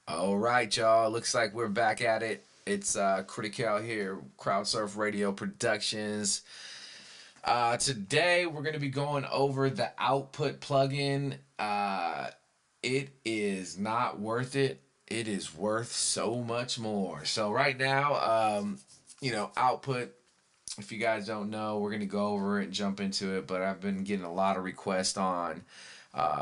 All right, y'all. Looks like we're back at it. It's Critical here, CROWDSURF Radio Productions. Today we're going to be going over the output plugin. It is not worth it. It is worth so much more. So right now, output. If you guys don't know, we're going to go over it and jump into it. But I've been getting a lot of requests on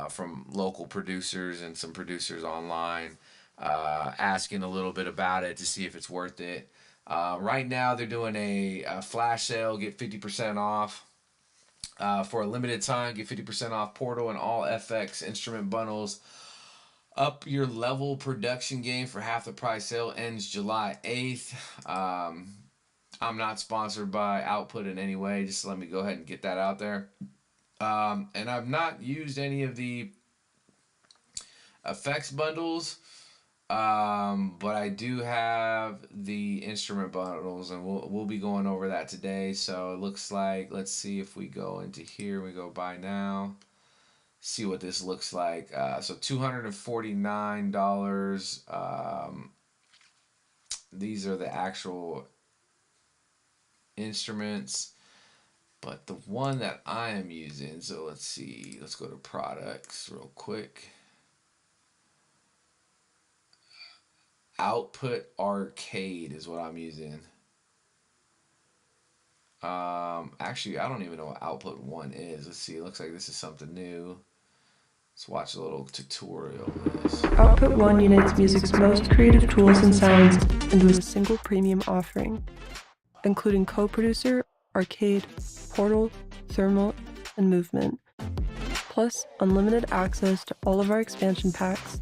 from local producers and some producers online asking a little bit about it to see if it's worth it. Right now, they're doing a flash sale, get 50% off. For a limited time, get 50% off Portal and all FX instrument bundles. Up your level production game for half the price. Sale ends July 8th. I'm not sponsored by Output in any way. Just let me go ahead and get that out there. And I've not used any of the effects bundles. But I do have the instrument bundles, and we'll be going over that today. So it looks like, let's see if we go into here. We go buy now. See what this looks like. So $249. These are the actual instruments. But the one that I am using, so let's see. Let's go to products real quick. Output Arcade is what I'm using. Actually, I don't even know what Output 1 is. Let's see. It looks like this is something new. Let's watch a little tutorial of this. Output One unites music's most creative tools and sounds into a single premium offering, including co-producer, arcade, portal, thermal, and movement, plus unlimited access to all of our expansion packs,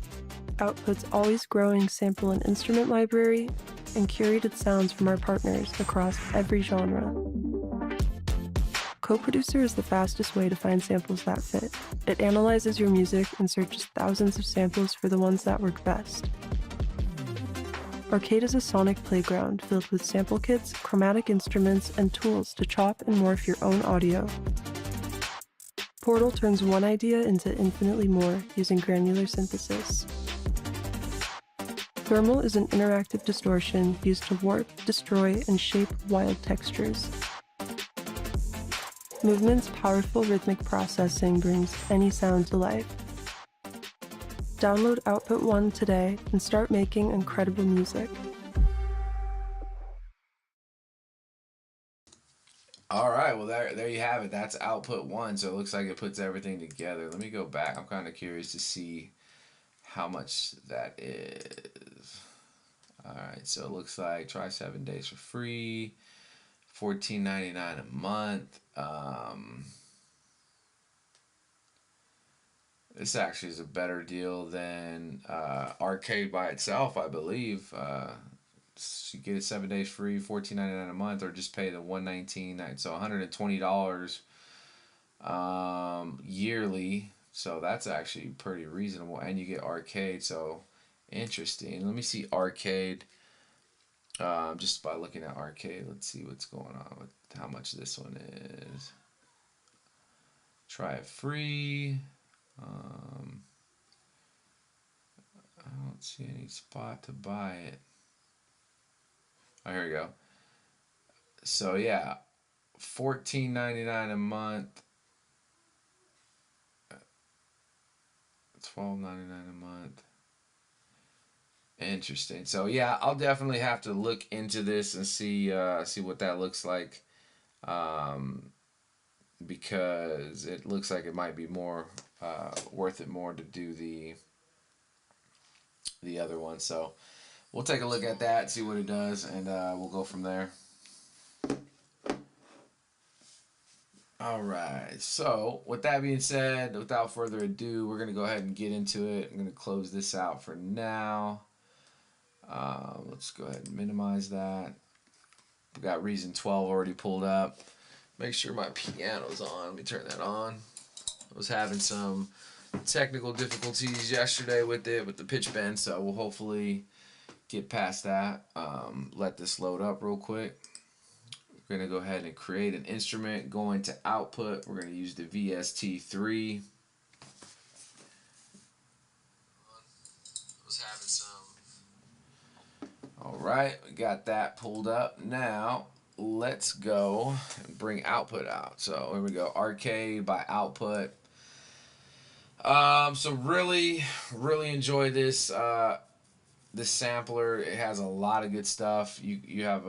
Output's always growing sample and instrument library, and curated sounds from our partners across every genre. Co-producer is the fastest way to find samples that fit. It analyzes your music and searches thousands of samples for the ones that work best. Arcade is a sonic playground filled with sample kits, chromatic instruments, and tools to chop and morph your own audio. Portal turns one idea into infinitely more using granular synthesis. Thermal is an interactive distortion used to warp, destroy, and shape wild textures. Movement's powerful rhythmic processing brings any sound to life. Download Output One today and start making incredible music. All right, well there you have it. That's Output 1. So it looks like it puts everything together. Let me go back. I'm kind of curious to see how much that is. All right, so it looks like try 7 days for free, $14.99 a month. This actually is a better deal than Arcade by itself, I believe. You get it 7 days free, $14.99 a month, or just pay the $119, so $120 yearly. So that's actually pretty reasonable, and you get Arcade. So interesting. Let me see Arcade. Just by looking at Arcade, let's see what's going on with how much this one is. Try it free. I don't see any spot to buy it. Oh, here we go. So yeah, $14.99 a month, $12.99 a month. Interesting. So yeah, I'll definitely have to look into this and see what that looks like, because it looks like it might be more worth it more to do the other one. So we'll take a look at that, see what it does, and we'll go from there. All right. So with that being said, without further ado, we're gonna go ahead and get into it. I'm gonna close this out for now. Let's go ahead and minimize that. We got Reason 12 already pulled up. Make sure my piano's on. Let me turn that on. I was having some technical difficulties yesterday with it, with the pitch bend, so we'll hopefully get past that. Let this load up real quick. We're going to go ahead and create an instrument. Going to output, we're going to use the VST3. Was having some right, we got that pulled up. Now let's go and bring output out. So here we go, arcade by output. So really enjoy this this sampler. It has a lot of good stuff. You have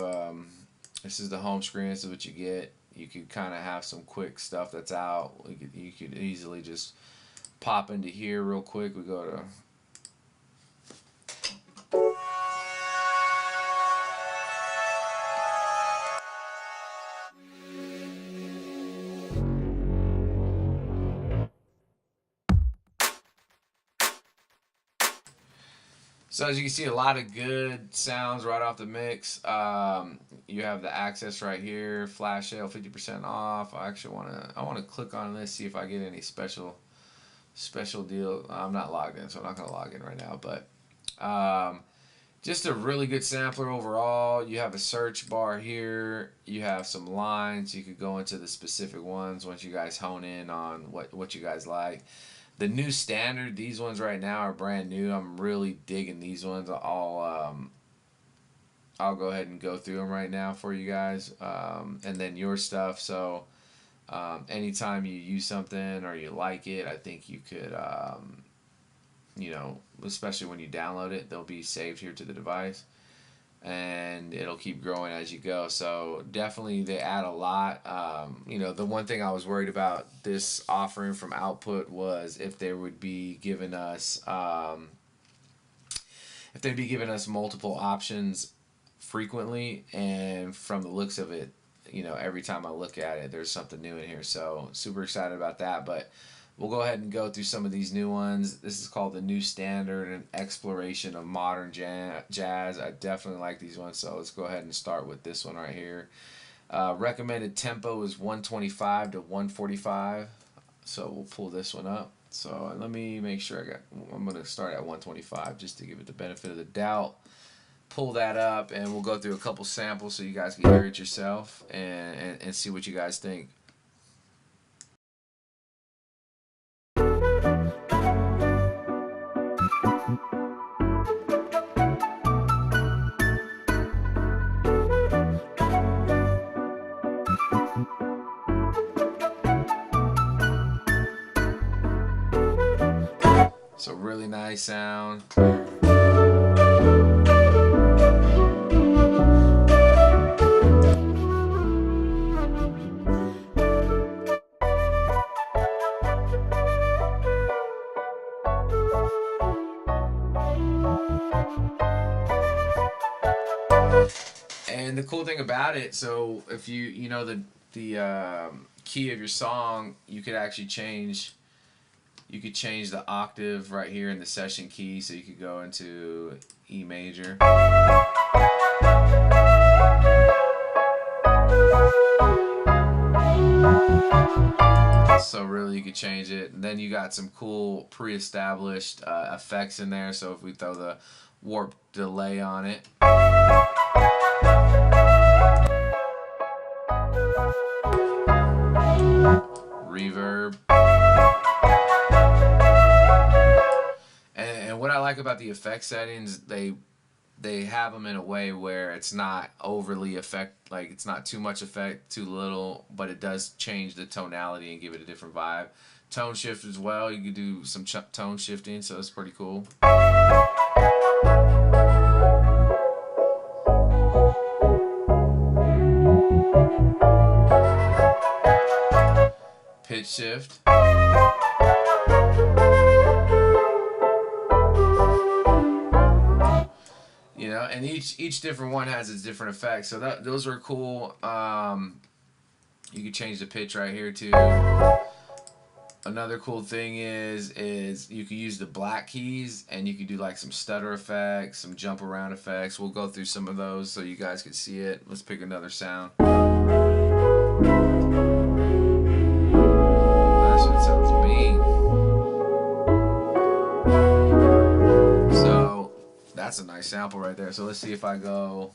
this is the home screen. This is what you get. You could kind of have some quick stuff that's out. You could easily just pop into here real quick. We go to So as you can see, a lot of good sounds right off the mix. You have the access right here, flash sale 50% off. I actually wanna click on this, see if I get any special deal. I'm not logged in, so I'm not gonna log in right now. But just a really good sampler overall. You have a search bar here. You have some lines. You could go into the specific ones once you guys hone in on what you guys like. The new standard, these ones right now are brand new. I'm really digging these ones. I'll go ahead and go through them right now for you guys, and then your stuff. So anytime you use something or you like it, I think you could, you know, especially when you download it, they'll be saved here to the device, and it'll keep growing as you go. So definitely they add a lot. You know, the one thing I was worried about this offering from Output was if they would be giving us multiple options frequently, and from the looks of it, you know, every time I look at it, there's something new in here. So super excited about that. But we'll go ahead and go through some of these new ones. This is called the New Standard, an exploration of modern jazz. I definitely like these ones, so let's go ahead and start with this one right here. Recommended tempo is 125 to 145, so we'll pull this one up. So let me make sure I'm going to start at 125 just to give it the benefit of the doubt. Pull that up, and we'll go through a couple samples so you guys can hear it yourself and see what you guys think. So really nice sound. And the cool thing about it, so if you know the key of your song, you could actually change. You could change the octave right here in the session key, so you could go into E major. So really you could change it. And then you got some cool pre-established effects in there. So if we throw the warp delay on it. Reverb. And what I like about the effect settings, they have them in a way where it's not overly like it's not too much effect, too little, but it does change the tonality and give it a different vibe. Tone shift as well, you can do some tone shifting, so it's pretty cool. Pitch shift. You know, and each different one has its different effects, so those are cool. You can change the pitch right here too. Another cool thing is you can use the black keys, and you can do like some stutter effects, some jump around effects. We'll go through some of those so you guys can see it. Let's pick another sound. That shit sounds mean. So that's a nice sample right there. So let's see if I go.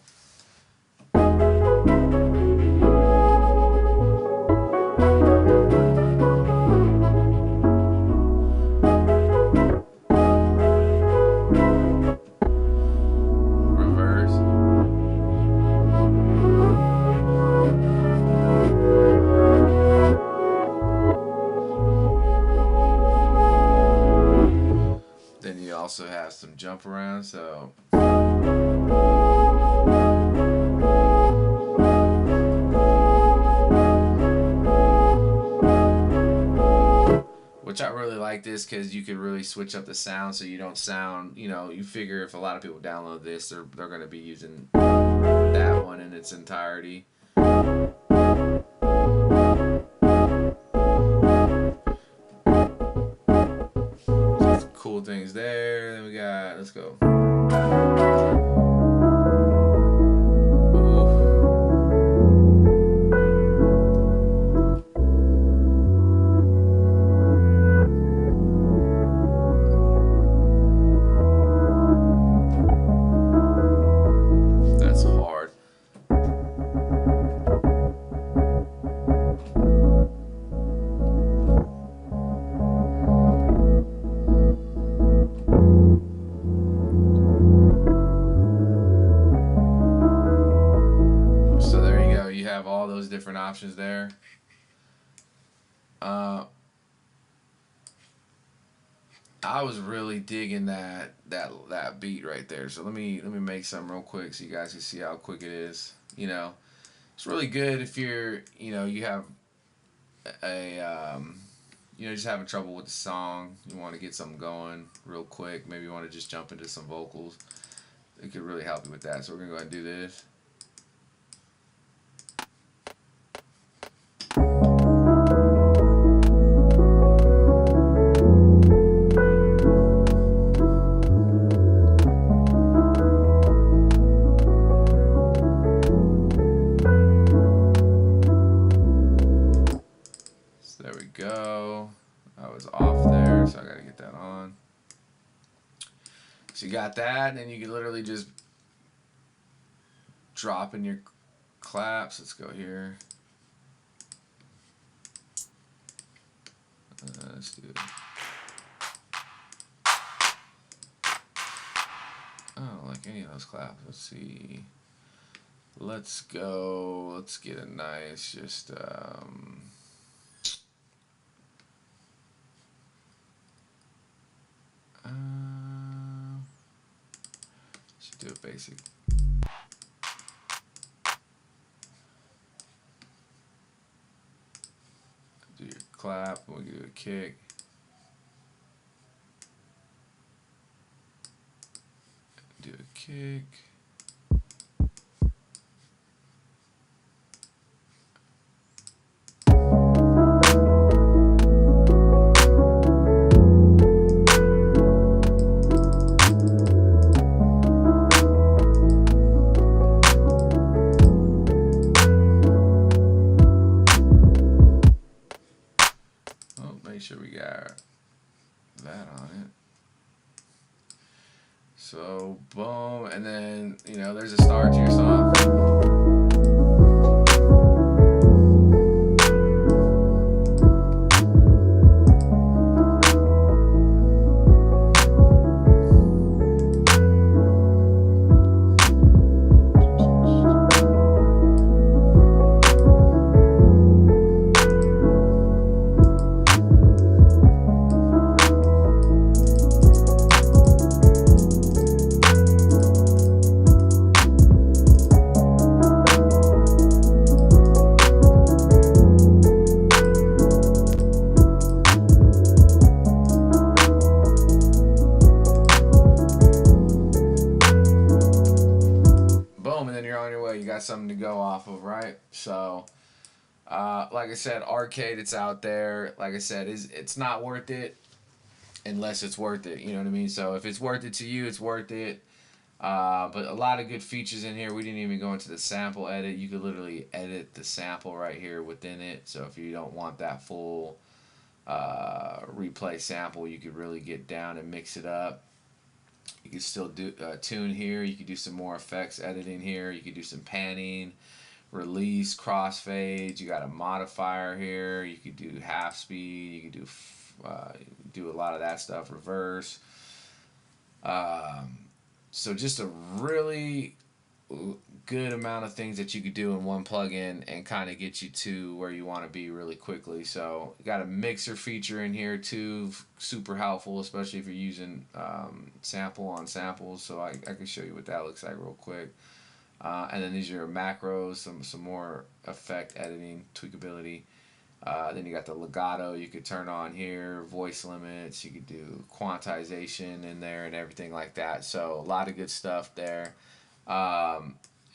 Reverse. jump around. So which I really like this because you can really switch up the sound so you don't sound, you figure if a lot of people download this, they're going to be using that one in its entirety. Some cool things there. Then we got, let's go. Different options there. I was really digging that beat right there. So let me make some real quick so you guys can see how quick it is. It's really good if you're you have a just having trouble with the song. You want to get something going real quick. Maybe you want to just jump into some vocals. It could really help you with that. So we're gonna go ahead and do this. Go. I was off there, so I gotta get that on. So you got that, and then you can literally just drop in your claps. Let's go here. Let's do it. I don't like any of those claps. Let's see. Let's go. Let's get a nice, just should do a basic. Do your clap. We'll do a kick. Do a kick. Make sure we got that on it. So boom, and then there's a start to your song. Something to go off of, right? So like I said, arcade, it's out there. Like I said, it's not worth it unless it's worth it, you know what I mean? So if it's worth it to you, it's worth it. But a lot of good features in here. We didn't even go into the sample edit. You could literally edit the sample right here within it. So if you don't want that full replay sample, you could really get down and mix it up. You can still do tune here. You can do some more effects editing here. You can do some panning, release, crossfades. You got a modifier here. You could do half speed. You can do a lot of that stuff. Reverse. So just a really good amount of things that you could do in one plugin and kind of get you to where you want to be really quickly. So you got a mixer feature in here too, super helpful, especially if you're using sample on samples. So I can show you what that looks like real quick. And then these are your macros, some more effect editing, tweakability. Then you got the legato you could turn on here, voice limits, you could do quantization in there and everything like that. So a lot of good stuff there.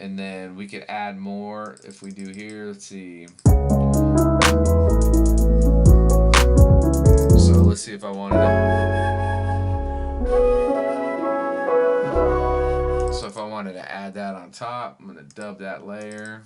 And then we could add more if we do here. Let's see. So let's see if I wanted to. So if I wanted to add that on top, I'm going to dub that layer.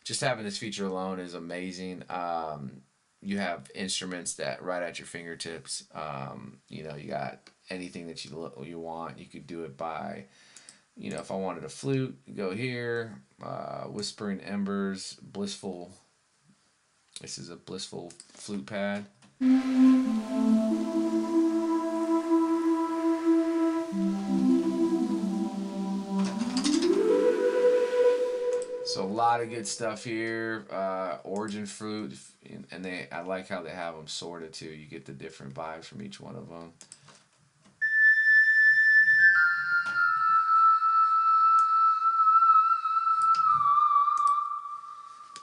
Just having this feature alone is amazing. You have instruments that right at your fingertips. You know, you got anything that you want. You could do it by, you know, if I wanted a flute, go here. Whispering Embers, Blissful. This is a Blissful flute pad. So a lot of good stuff here. Origin fruit, and I like how they have them sorted too. You get the different vibes from each one of them.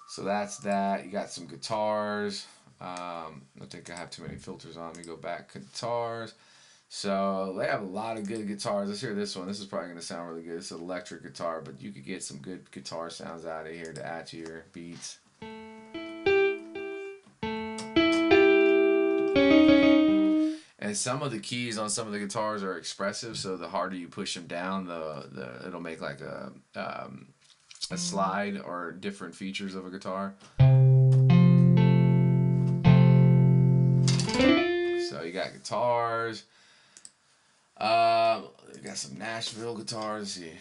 So that's that. You got some guitars. I think I have too many filters on. Let me go back. Guitars. So they have a lot of good guitars. Let's hear this one. This is probably going to sound really good. It's an electric guitar, but you could get some good guitar sounds out of here to add to your beats. And some of the keys on some of the guitars are expressive, so the harder you push them down, it'll make like a slide or different features of a guitar. So you got guitars. You got some Nashville guitars. Let's see.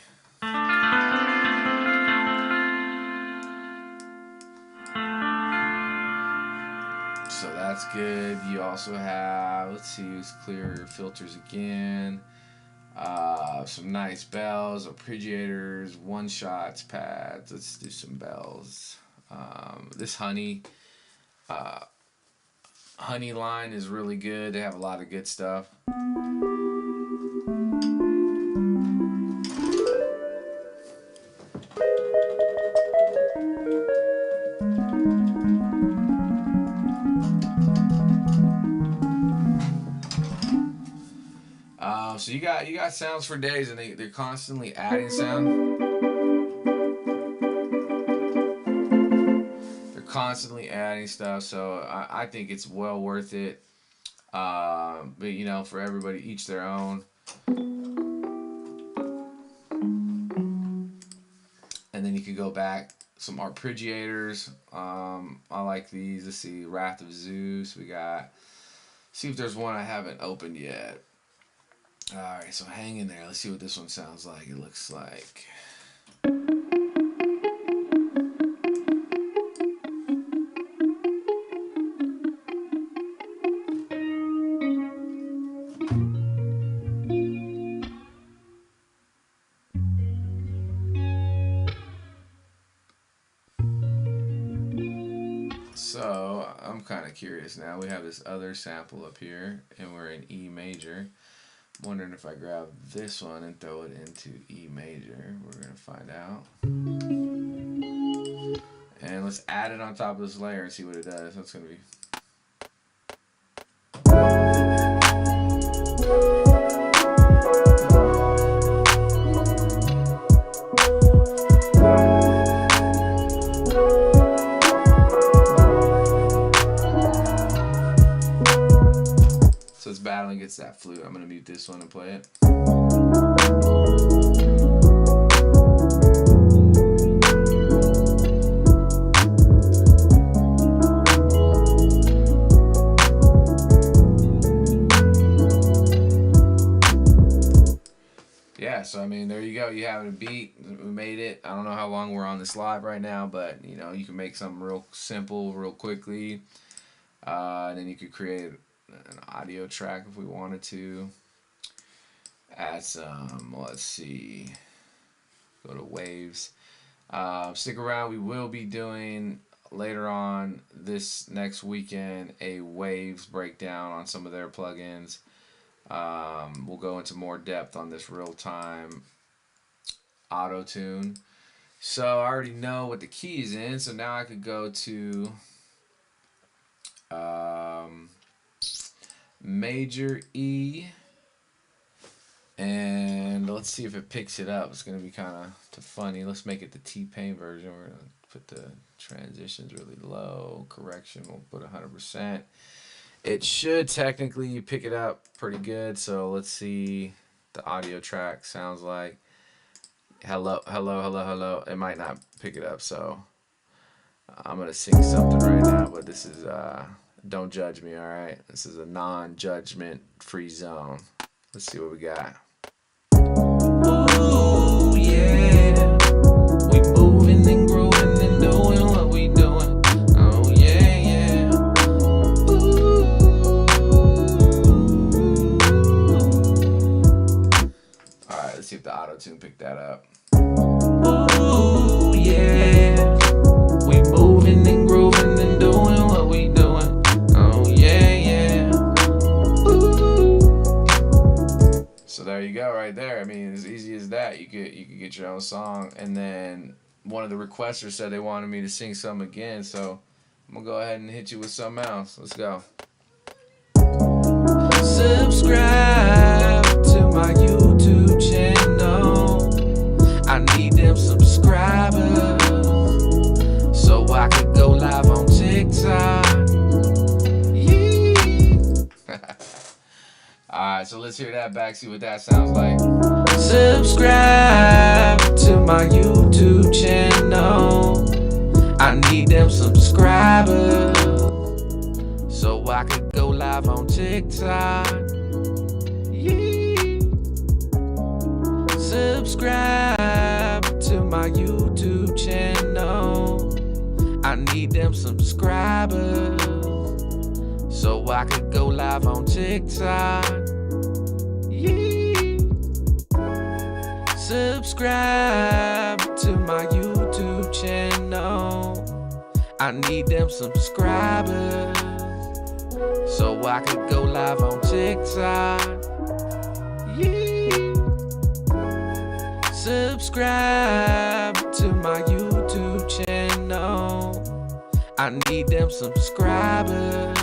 So that's good. You also have, let's see, use clear filters again. Some nice bells, arpeggiators, one shots, pads. Let's do some bells. This honey line is really good. They have a lot of good stuff. So you got sounds for days, and they're constantly adding sound. They're constantly adding stuff, so I think it's well worth it. But you know, for everybody, each their own. And then you could go back. Some arpeggiators. I like these. Let's see, Wrath of Zeus. We got. See if there's one I haven't opened yet. Alright, so hang in there. Let's see what this one sounds like. It looks like. So, I'm kind of curious now. We have this other sample up here, and we're in E major. I'm wondering if I grab this one and throw it into E major. We're going to find out. And let's add it on top of this layer and see what it does. That's going to be... So it's battling against that flute. I'm going to mute this one and play it. Yeah, so I mean, there you go. You have a beat. We made it. I don't know how long we're on this live right now, but you know, you can make something real simple, real quickly. And then you could create an audio track if we wanted to. Add some, let's see, go to waves. Stick around. We will be doing later on this next weekend a waves breakdown on some of their plugins. We'll go into more depth on this real-time auto tune. So I already know what the key is in, so now I could go to major E, and let's see if it picks it up. It's going to be kind of funny. Let's make it the T-Pain version. We're going to put the transitions really low. Correction, we'll put 100%. It should technically pick it up pretty good, so let's see the audio track sounds like. Hello, hello, hello, hello. It might not pick it up, so I'm going to sing something right now, but this is... don't judge me, alright? This is a non-judgment free zone. Let's see what we got. Ooh, yeah. We moving and growing and doing what we doing. Oh, yeah, yeah. Ooh. Alright, let's see if the auto-tune picked that up. Ooh, yeah. We moving and growing and doing what we doing. So there you go, right there. I mean, as easy as that. You could get your own song. And then one of the requesters said they wanted me to sing some again, so I'm gonna go ahead and hit you with something else. Let's go. Subscribe to my YouTube channel. I need them subscribers so I could go live on TikTok. Alright, so let's hear that back, see what that sounds like. Subscribe to my YouTube channel. I need them subscribers so I could go live on TikTok. Yeah. Subscribe to my YouTube channel. I need them subscribers I could go live on TikTok. Yeah. Subscribe to my YouTube channel. I need them subscribers so I could go live on TikTok. Yeah. Subscribe to my YouTube channel. I need them subscribers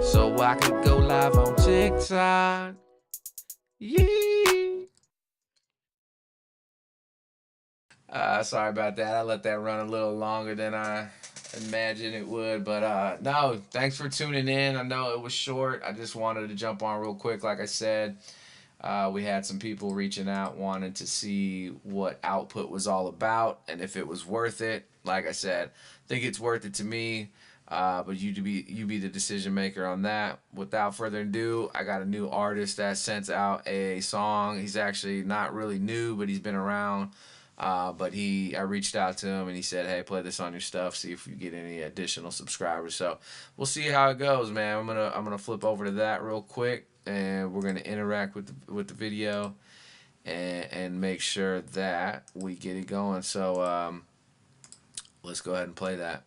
so I could go live on TikTok. Yeah. Sorry about that. I let that run a little longer than I imagined it would. But no, thanks for tuning in. I know it was short. I just wanted to jump on real quick. Like I said, we had some people reaching out wanting to see what output was all about and if it was worth it. Like I said, I think it's worth it to me. But you be the decision maker on that. Without further ado, I got a new artist that sent out a song. He's actually not really new, but he's been around. But I reached out to him and he said, "Hey, play this on your stuff. See if you get any additional subscribers." So we'll see how it goes, man. I'm gonna flip over to that real quick, and we're gonna interact with the video and make sure that we get it going. So let's go ahead and play that.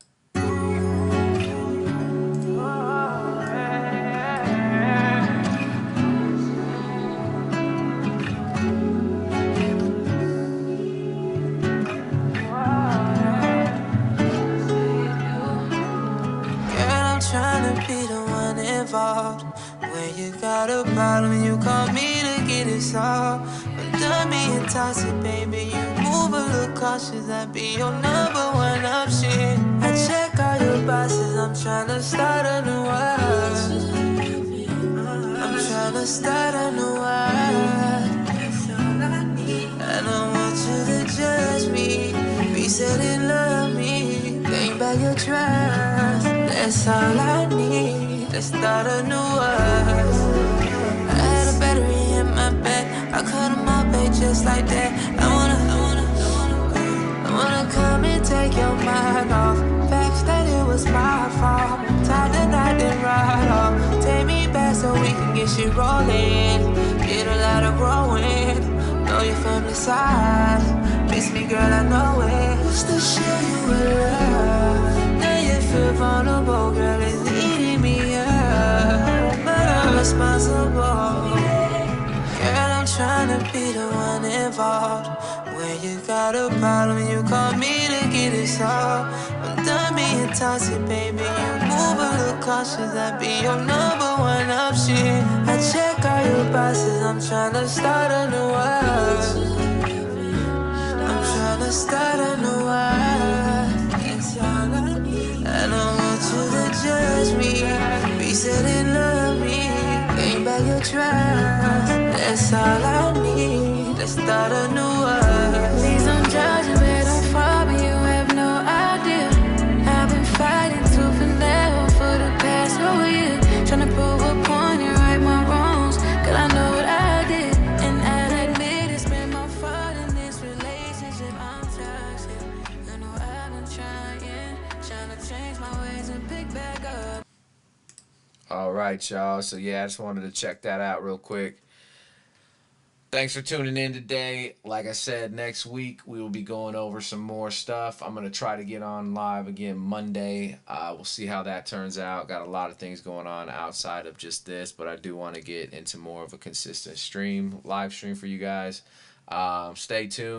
Trying to be the one involved. When you got a problem, you call me to get it solved. But done being toxic, baby, you move a little cautious. I be your number one option. I check all your boxes. I'm trying to start a new world. I'm trying to start a new world. I don't want you to judge me. Be said and love me. Think back your trust. That's all I need to start a new world. I had a battery in my bed. I cut them off, babe, just like that. I wanna come and take your mind off. Facts that it was my fault. Time that I didn't ride off. Take me back so we can get shit rolling. Get a lot of growing. Know your family side. Miss me, girl, I know it. Used to share you with love. Now you feel vulnerable, girl, it's eating me up. But I'm responsible. Girl, I'm trying to be the one involved. When you got a problem, you call me to get it solved. I'm done being toxic, baby. You move a little cautious. I be your number one option. I check all your boxes. I'm trying to start a new world. I'm trying to start a new world. That's all I need. I don't want you to judge me. Be said and love me. Gain back your trust. That's all I need to start a new world. Please don't judge me, don't fall me. You have no idea. I've been fighting tooth and nail for the past whole year. Trying to prove a point and right my wrongs. Cause I know what I did. And I admit it's been my fault in this relationship. I'm toxic. I know I've been trying to change my ways and pick back up. All right, y'all. So yeah, I just wanted to check that out real quick. Thanks for tuning in today. Like I said, next week we will be going over some more stuff. I'm going to try to get on live again Monday. We'll see how that turns out. Got a lot of things going on outside of just this, but I do want to get into more of a consistent live stream for you guys. Stay tuned.